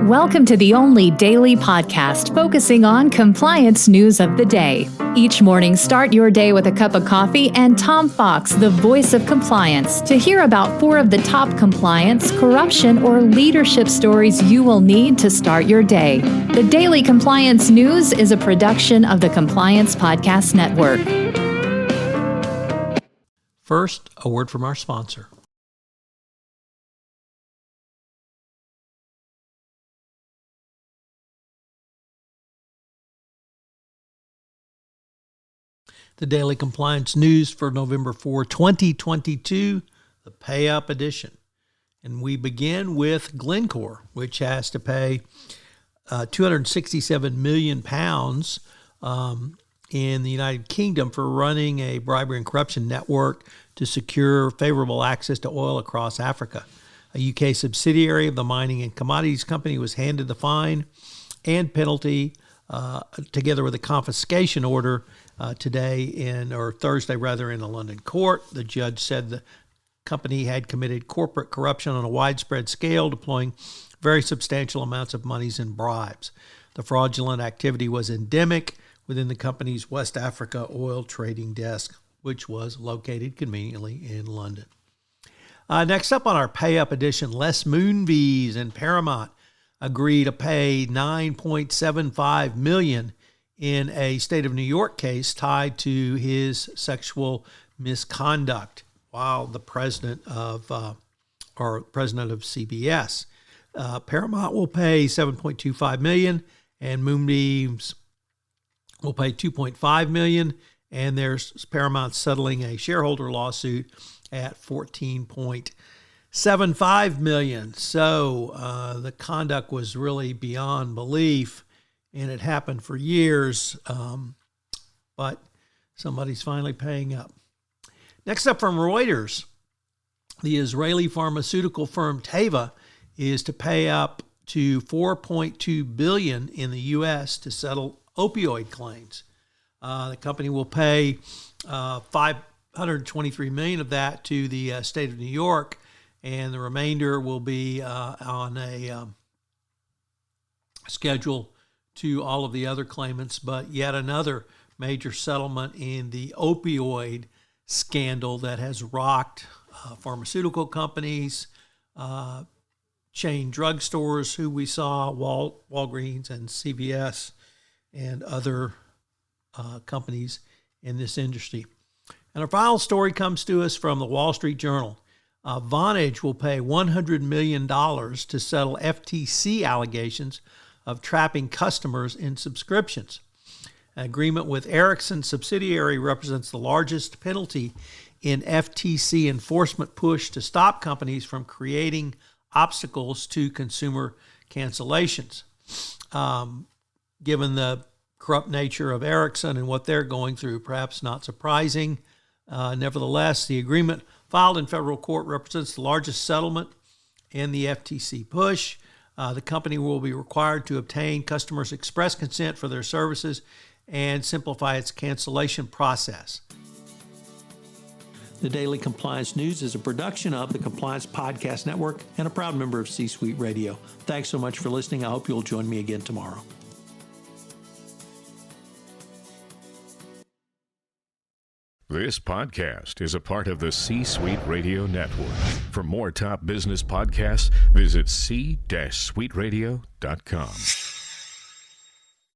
Welcome to the only daily podcast focusing on compliance news of the day. Each morning, start your day with a cup of coffee and Tom Fox, the voice of compliance, to hear about 4 of the top compliance, corruption, or leadership stories you will need to start your day. The Daily Compliance News is a production of the Compliance Podcast Network. First, a word from our sponsor. The Daily Compliance News for November 4, 2022, the Pay Up edition. And we begin with Glencore, which has to pay £267 million in the United Kingdom for running a bribery and corruption network to secure favorable access to oil across Africa. A UK subsidiary of the mining and commodities company was handed the fine and penalty together with a confiscation order Thursday in a London court. The judge said the company had committed corporate corruption on a widespread scale, deploying very substantial amounts of monies in bribes. The fraudulent activity was endemic within the company's West Africa oil trading desk, which was located conveniently in London. Next up on our Pay Up edition, Les Moonves and Paramount agree to pay $9.75 million in a state of New York case tied to his sexual misconduct while the president of CBS. Paramount will pay $7.25 million, and Moonves will pay $2.5 million, and there's Paramount settling a shareholder lawsuit at $14.75 million. So the conduct was really beyond belief. And it happened for years, but somebody's finally paying up. Next up from Reuters, the Israeli pharmaceutical firm Teva is to pay up to $4.2 billion in the U.S. to settle opioid claims. The company will pay $523 million of that to the state of New York, and the remainder will be on a schedule to all of the other claimants, but yet another major settlement in the opioid scandal that has rocked pharmaceutical companies, chain drugstores, who we saw, Walgreens and CVS, and other companies in this industry. And our final story comes to us from the Wall Street Journal. Vonage will pay $100 million to settle FTC allegations of trapping customers in subscriptions. An agreement with Ericsson's subsidiary represents the largest penalty in FTC enforcement push to stop companies from creating obstacles to consumer cancellations. Given the corrupt nature of Ericsson and what they're going through, perhaps not surprising. Nevertheless, the agreement filed in federal court represents the largest settlement in the FTC push. The company will be required to obtain customers' express consent for their services and simplify its cancellation process. The Daily Compliance News is a production of the Compliance Podcast Network and a proud member of C-Suite Radio. Thanks so much for listening. I hope you'll join me again tomorrow. This podcast is a part of the C-Suite Radio Network. For more top business podcasts, visit c-suiteradio.com.